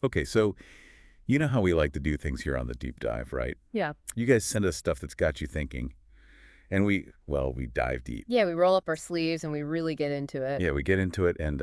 Okay, so you know how we like to do things here on the deep dive, right? Yeah. You guys send us stuff that's got you thinking, and we dive deep. Yeah, we roll up our sleeves and we really get into it. Yeah, we get into it and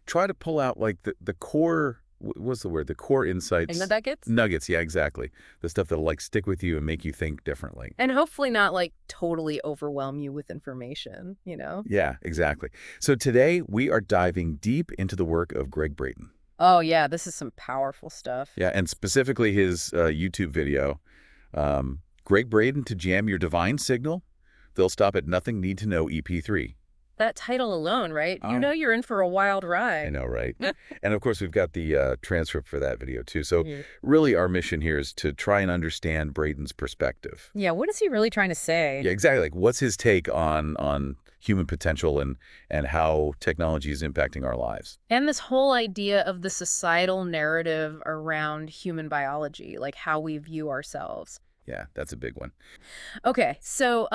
try to pull out like the core, what's the word? The core And the insights, nuggets. nuggets. Yeah, exactly. The stuff that'll like stick with you and make you think differently. And hopefully not like totally overwhelm you with information, Yeah, exactly. So today we are diving deep into the work of Gregg Braden. Oh, yeah, this is some powerful stuff. Yeah, and specifically his YouTube video, Gregg Braden to jam your divine signal. They'll stop at nothing, need to know EP3. That title alone, right? You Oh, know you're in for a wild I ride. know, right? And of course, we've got the transcript for that video too. So Mhm. really our mission here is to try and understand Braden's perspective. Yeah, what is he really trying to say? Yeah, exactly. Like what's his take on human potential and how technology is impacting our lives? And this whole idea of the societal narrative around human biology, like how we view ourselves. Yeah, that's a big one. Okay, so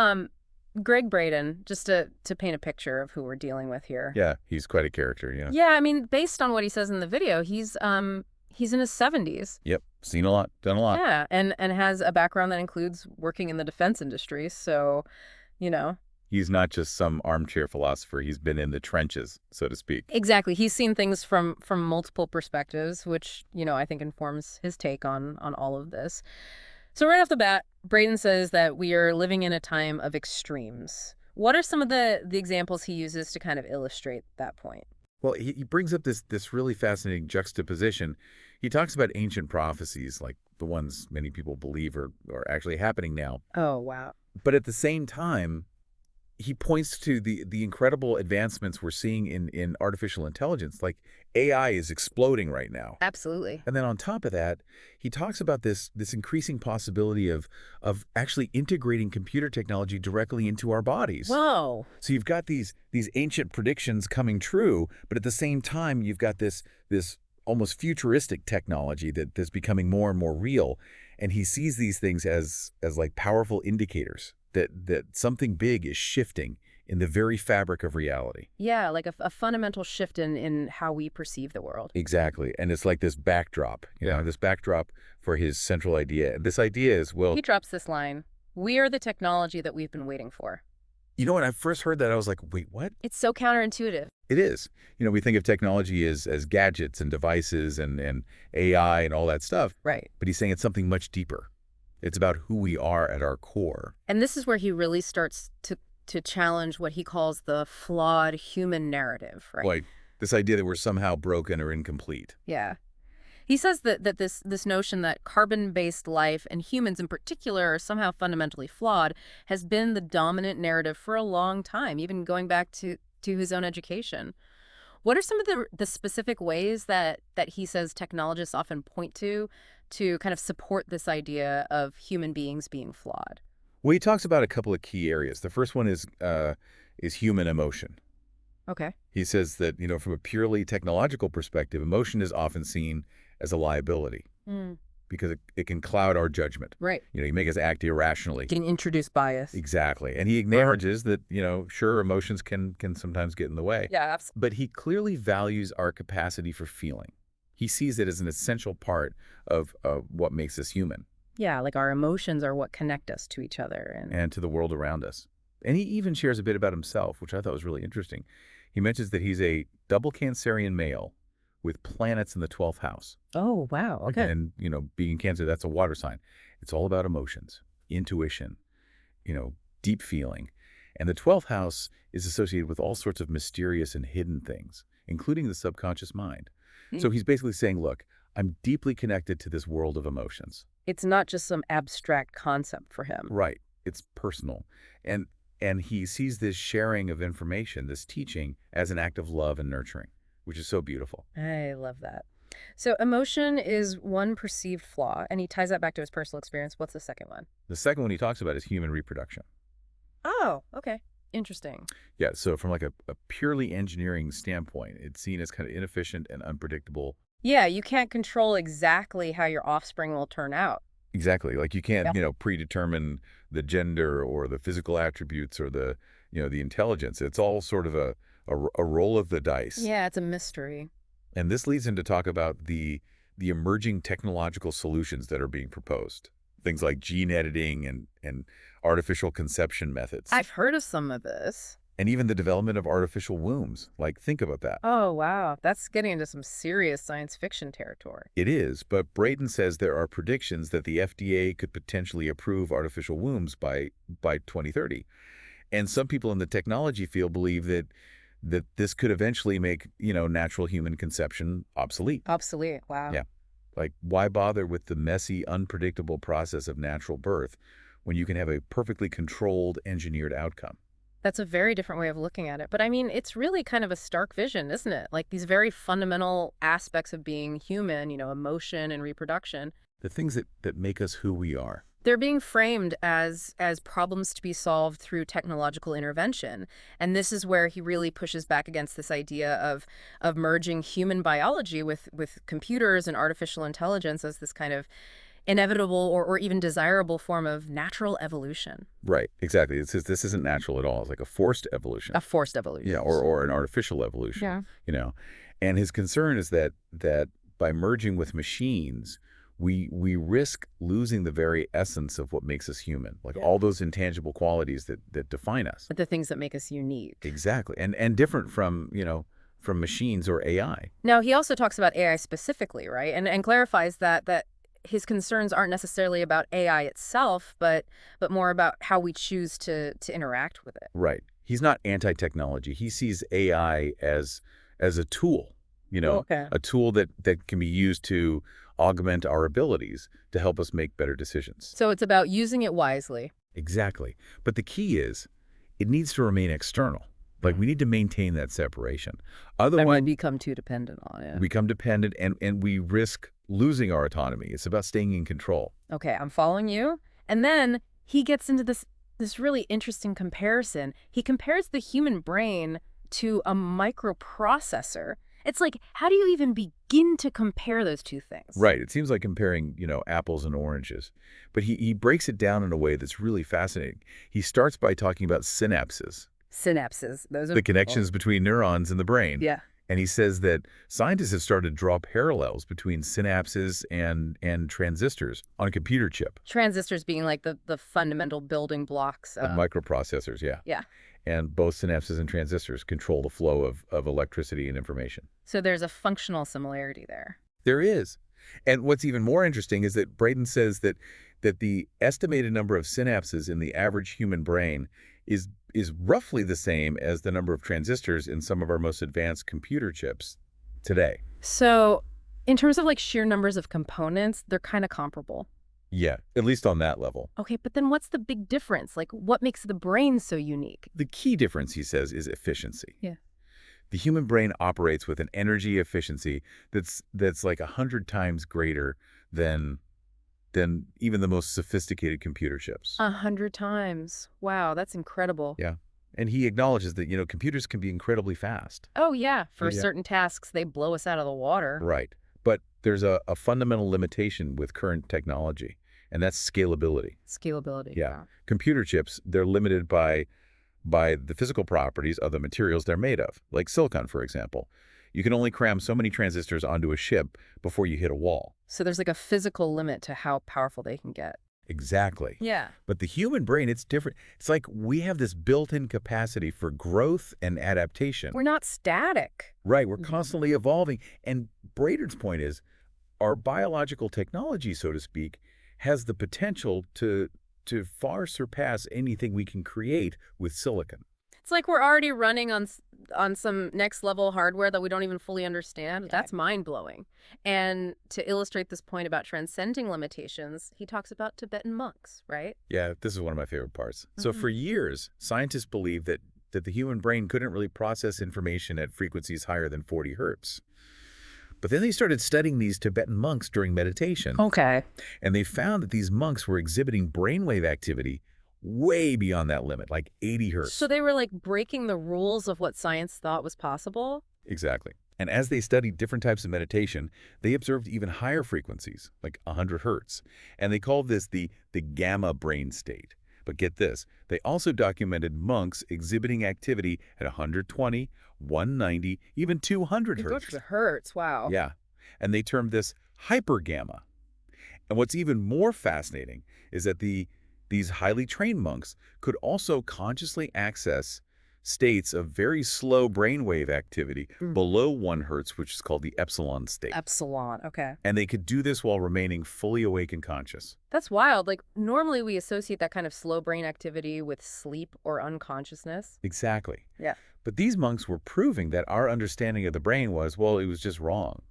Gregg Braden, just to paint a picture of who we're dealing with here. Yeah, he's quite a character, yeah. Yeah, I mean, based on what he says in the video, he's in his 70s. Yep, seen a lot, done a lot. Yeah, and has a background that includes working in the defense industry. So, you know, He's not just some armchair philosopher. He's been in the trenches, so to speak. exactly. He's seen things from multiple perspectives, which, I think informs his take on all of this. So right off the bat, Braden says that we are living in a time of extremes. What are some of the examples he uses to kind of illustrate that point? Well, he brings up this really fascinating juxtaposition. He talks about ancient prophecies, like the ones many people believe are actually happening now. Oh, wow. But at the same time, he points to the incredible advancements we're seeing in artificial intelligence. Like AI is exploding right now. Absolutely. And then on top of that, he talks about this increasing possibility of actually integrating computer technology directly into our bodies. Whoa. So you've got these ancient predictions coming true, but at the same time, you've got this almost futuristic technology that's becoming more and more real. And he sees these things as like powerful indicators that something big is shifting in the very fabric of reality. Yeah, like a fundamental shift in how we perceive the world. Exactly. And it's like this backdrop, this backdrop for his central idea. This idea is, well, He drops this line, "We are the technology that we've been waiting for." when I first heard that, I was like, wait, what? It's so counterintuitive. It is. We think of technology as gadgets and devices and AI and all that stuff. Right. But he's saying it's something much deeper. It's about who we are at our core. And this is where he really starts to challenge what he calls the flawed human narrative, right? Like this idea that we're somehow broken or incomplete. Yeah. He says that this notion that carbon-based life, and humans in particular, are somehow fundamentally flawed has been the dominant narrative for a long time, even going back to his own education. What are some of the specific ways that he says technologists often point to kind of support this idea of human beings being flawed? Well, he talks about a couple of key areas. The first one is human emotion. Okay. He says that, from a purely technological perspective, emotion is often seen as a liability Mm. because it can cloud our judgment. Right. You make us act irrationally. Can introduce bias. Exactly. And he acknowledges that, sure, emotions can sometimes get in the way. Yeah, absolutely. But he clearly values our capacity for feeling. He sees it as an essential part of what makes us human Yeah, like our emotions are what connect us to each other. and to the world around us. And he even shares a bit about himself, which I thought was really interesting. He mentions that he's a double Cancerian male with planets in the 12th house. Oh, wow. Okay. And, being Cancer, that's a water sign. It's all about emotions, intuition, deep feeling. And the 12th house is associated with all sorts of mysterious and hidden things, including the subconscious mind. So he's basically saying, look, I'm deeply connected to this world of emotions. It's not just some abstract concept for him. Right. It's personal. And he sees this sharing of information, this teaching, as an act of love and nurturing, which is so beautiful. I love that. So emotion is one perceived flaw, and he ties that back to his personal experience. What's the second one? The second one he talks about is human reproduction. Oh, okay. Interesting. Yeah, so from like a purely engineering standpoint, it's seen as kind of inefficient and unpredictable. Yeah, you can't control exactly how your offspring will turn out. Exactly. Like you can't, Yeah. predetermine the gender or the physical attributes or the intelligence. It's all sort of a roll of the dice. Yeah, it's a mystery. And this leads him to talk about the the emerging technological solutions that are being proposed. Things like gene editing and artificial conception methods. I've heard of some of this. And even the development of artificial wombs. Like, think about that. Oh, wow. That's getting into some serious science fiction territory. It is, but Braden says there are predictions that the FDA could potentially approve artificial wombs by 2030. And some people in the technology field believe that this could eventually make, natural human conception obsolete. Obsolete. Wow. Yeah. Like, why bother with the messy, unpredictable process of natural birth when you can have a perfectly controlled, engineered outcome? That's a very different way of looking at it. But I mean, it's really kind of a stark vision, isn't it? Like these very fundamental aspects of being human, emotion and reproduction, The things that make us who we are. they're being framed as problems to be solved through technological intervention. And this is where he really pushes back against this idea of merging human biology with computers and artificial intelligence as this kind of inevitable or even desirable form of natural evolution. Right, exactly. It says this isn't natural at all. It's like a forced evolution. A forced evolution. Yeah, or an artificial evolution. Yeah. And his concern is that by merging with machines, we risk losing the very essence of what makes us human, like all those intangible qualities that define us. The things that make us unique. Exactly. And different from machines or AI. Now, he also talks about AI specifically, right? And clarifies that his concerns aren't necessarily about AI itself, but more about how we choose to interact with it. Right. He's not anti-technology. He sees AI as a tool, a tool that can be used to augment our abilities to help us make better decisions. So it's about using it wisely. Exactly. But the key is it needs to remain external. Like, we need to maintain that separation. Otherwise, we become too dependent on it. we become dependent and we risk losing our autonomy. It's about staying in control. Okay, I'm following you. And then he gets into this really interesting comparison. He compares the human brain to a microprocessor. It's like, how do you even begin to compare those two things? Right. It seems like comparing, apples and oranges. But he breaks it down in a way that's really fascinating. He starts by talking about synapses. Synapses. Those are The connections between neurons in the brain. Yeah. And he says that scientists have started to draw parallels between synapses and transistors on a computer chip. Transistors being like the fundamental building blocks Of microprocessors, yeah. Yeah. And both synapses and transistors control the flow of electricity and information. So there's a functional similarity there. There is. And what's even more interesting is that Braden says that the estimated number of synapses in the average human brain is roughly the same as the number of transistors in some of our most advanced computer chips today. So in terms of like sheer numbers of components, they're kind of comparable. Yeah, at least on that level. Okay, but then what's the big difference? Like, what makes the brain so unique? The key difference, he says, is efficiency. Yeah. The human brain operates with an energy efficiency that's like 100 times greater than even the most sophisticated computer chips. 100 times. Wow, that's incredible. Yeah. And he acknowledges that, computers can be incredibly fast. Oh, yeah. For Yeah. certain tasks, they blow us out of the water. Right. But there's a fundamental limitation with current technology, and that's scalability. Scalability. Yeah. Wow. Computer chips, they're limited by the physical properties of the materials they're made of, like silicon, for example. You can only cram so many transistors onto a chip before you hit a wall. So there's like a physical limit to how powerful they can get. Exactly. Yeah. But the human brain, it's different. It's like we have this built-in capacity for growth and adaptation. We're not static. Right. We're constantly evolving. And Braden's point is our biological technology, so to speak, has the potential to far surpass anything we can create with silicon. It's like we're already running on some next level hardware that we don't even fully understand. That's mind-blowing. And to illustrate this point about transcending limitations, he talks about Tibetan monks, right? Yeah, this is one of my favorite parts. So for years, scientists believed that the human brain couldn't really process information at frequencies higher than 40 hertz. But then they started studying these Tibetan monks during meditation. Okay. And they found that these monks were exhibiting brainwave activity way beyond that limit, like 80 hertz. So they were like breaking the rules of what science thought was possible? Exactly. And as they studied different types of meditation, they observed even higher frequencies, like 100 hertz. And they called this the gamma brain state. But get this, they also documented monks exhibiting activity at 120, 190, even 200 hertz. Hertz, wow. Yeah. And they termed this hypergamma. And what's even more fascinating is that these highly trained monks could also consciously access states of very slow brainwave activity Mm. below 1 hertz, which is called the epsilon state. Epsilon, okay. And they could do this while remaining fully awake and conscious. That's wild. Like, normally we associate that kind of slow brain activity with sleep or unconsciousness. Exactly. Yeah. But these monks were proving that our understanding of the brain was, well, it was just wrong.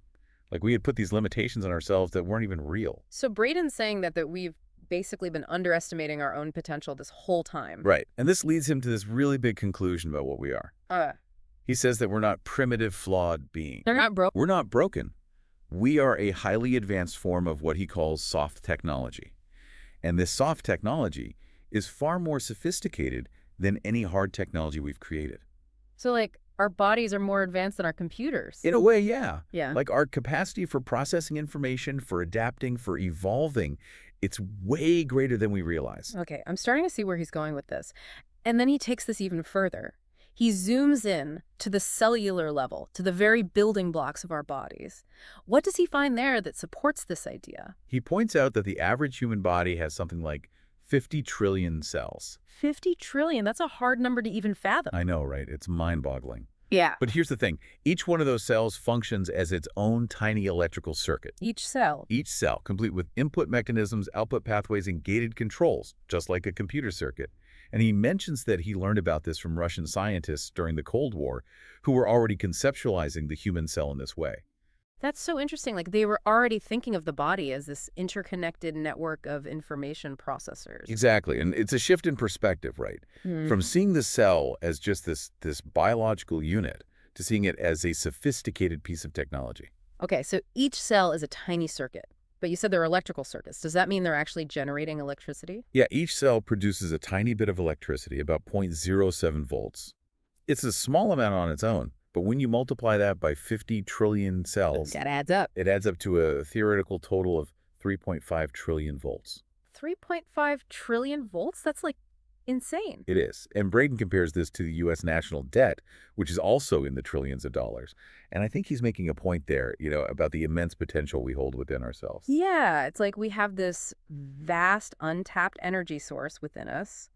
Like we had put these limitations on ourselves that weren't even real. So Braden's saying that we've basically been underestimating our own potential this whole time. Right. And this leads him to this really big conclusion about what we are. Uh, He says that we're not primitive, flawed beings. they're not broke. We're not broken. We are a highly advanced form of what he calls soft technology. And this soft technology is far more sophisticated than any hard technology we've created. So, like, our bodies are more advanced than our computers. In a way, yeah. Yeah. Like our capacity for processing information, for adapting, for evolving, it's way greater than we realize. Okay, I'm starting to see where he's going with this. And then he takes this even further. He zooms in to the cellular level, to the very building blocks of our bodies. What does he find there that supports this idea? He points out that the average human body has something like 50 trillion cells. 50 trillion, that's a hard number to even fathom. I know, right? It's mind-boggling. Yeah. But here's the thing. Each one of those cells functions as its own tiny electrical circuit. Each cell. Each cell, complete with input mechanisms, output pathways, and gated controls, just like a computer circuit. And he mentions that he learned about this from Russian scientists during the Cold War, who were already conceptualizing the human cell in this way. That's so interesting. Like, they were already thinking of the body as this interconnected network of information processors. Exactly. And it's a shift in perspective, right? Hmm. From seeing the cell as just this biological unit to seeing it as a sophisticated piece of technology. Okay, so each cell is a tiny circuit. But you said they're electrical circuits. Does that mean they're actually generating electricity? Yeah, each cell produces a tiny bit of electricity, about 0.07 volts. It's a small amount on its own, but when you multiply that by 50 trillion cells, That adds up. it adds up to a theoretical total of 3.5 trillion volts. 3.5 trillion volts? That's like insane. It is. And Braden compares this to the U.S. national debt, which is also in the trillions of dollars. And I think he's making a point there, about the immense potential we hold within ourselves. Yeah, it's like we have this vast untapped energy source within us.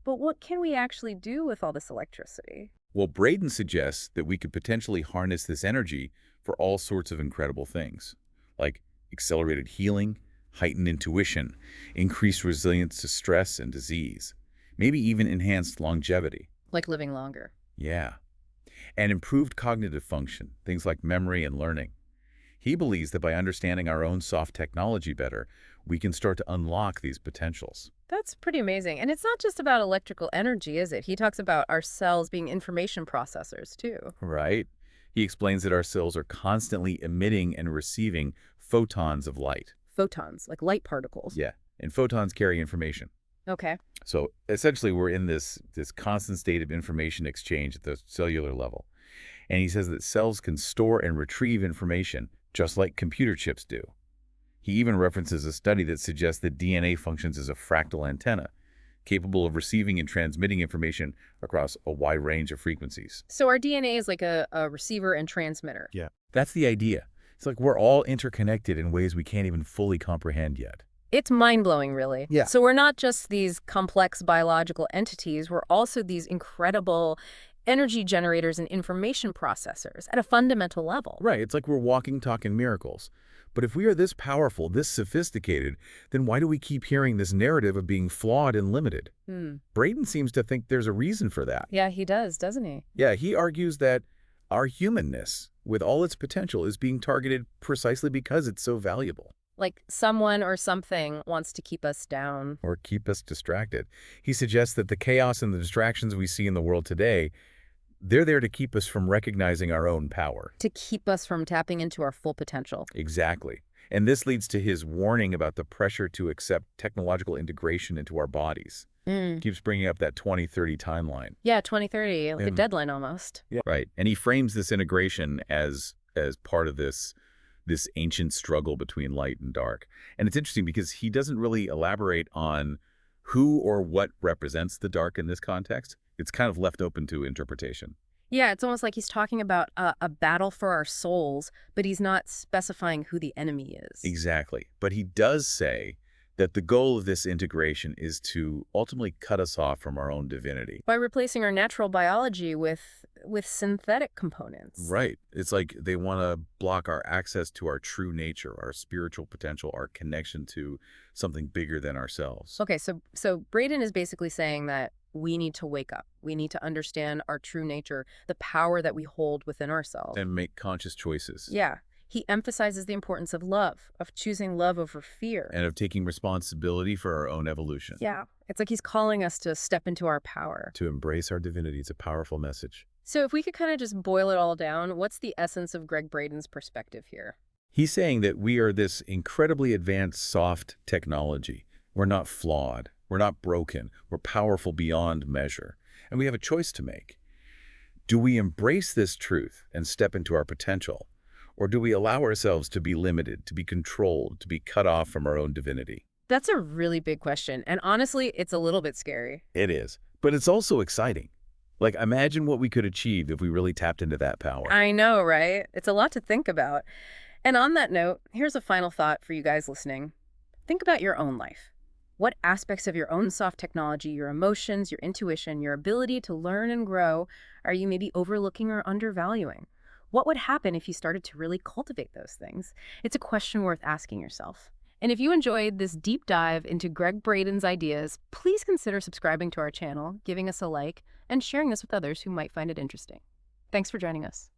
But what can we actually do with all this electricity? Well, Braden suggests that we could potentially harness this energy for all sorts of incredible things, like accelerated healing, heightened intuition, increased resilience to stress and disease, maybe even enhanced longevity. Like living longer. Yeah. And improved cognitive function, things like memory and learning. He believes that by understanding our own soft technology better, we can start to unlock these potentials. That's pretty amazing. And it's not just about electrical energy, is it? He talks about our cells being information processors, too. Right? He explains that our cells are constantly emitting and receiving photons of light. Photons, like light particles. Yeah. And photons carry information. Okay. So essentially, we're in this constant state of information exchange at the cellular level. And he says that cells can store and retrieve information just like computer chips do. He even references a study that suggests that DNA functions as a fractal antenna, capable of receiving and transmitting information across a wide range of frequencies. So our DNA is like a receiver and transmitter. Yeah. That's the idea. It's like we're all interconnected in ways we can't even fully comprehend yet. It's mind-blowing, really. Yeah. So we're not just these complex biological entities. We're also these incredible energy generators and information processors at a fundamental level. Right. It's like we're walking, talking miracles. But if we are this powerful, this sophisticated, then why do we keep hearing this narrative of being flawed and limited? Braden seems to think there's a reason for that. Yeah, he does, doesn't he? Yeah, he argues that our humanness, with all its potential, is being targeted precisely because it's so valuable. Like someone or something wants to keep us down. Or keep us distracted. He suggests that the chaos and the distractions we see in the world today, they're there to keep us from recognizing our own power. To keep us from tapping into our full potential. Exactly. And this leads to his warning about the pressure to accept technological integration into our bodies. Keeps bringing up that 2030 timeline. Yeah, 2030, like a deadline almost. Yeah. Right. And he frames this integration as part of this ancient struggle between light and dark. And it's interesting because he doesn't really elaborate on who or what represents the dark in this context. It's kind of left open to interpretation. Yeah, it's almost like he's talking about a battle for our souls, but he's not specifying who the enemy is. Exactly. But he does say that the goal of this integration is to ultimately cut us off from our own divinity. By replacing our natural biology with synthetic components. Right. It's like they want to block our access to our true nature, our spiritual potential, our connection to something bigger than ourselves, Okay, so Braden is basically saying that we need to wake up. We need to understand our true nature, the power that we hold within ourselves. and make conscious choices, Yeah. He emphasizes the importance of love, of choosing love over fear. and of taking responsibility for our own evolution. Yeah. It's like he's calling us to step into our power. To embrace our divinity is a powerful message. So if we could kind of just boil it all down, what's the essence of Gregg Braden's perspective here? He's saying that we are this incredibly advanced soft technology. We're not flawed. We're not broken. We're powerful beyond measure. And we have a choice to make. Do we embrace this truth and step into our potential? Or do we allow ourselves to be limited, to be controlled, to be cut off from our own divinity? That's a really big question, and honestly, it's a little bit scary. It is. But it's also exciting. Like, imagine what we could achieve if we really tapped into that power. I know, right? It's a lot to think about. And on that note, here's a final thought for you guys listening. Think about your own life. What aspects of your own soft technology, your emotions, your intuition, your ability to learn and grow are you maybe overlooking or undervaluing? What would happen if you started to really cultivate those things? It's a question worth asking yourself. And if you enjoyed this deep dive into Gregg Braden's ideas, please consider subscribing to our channel, giving us a like, and sharing this with others who might find it interesting. Thanks for joining us.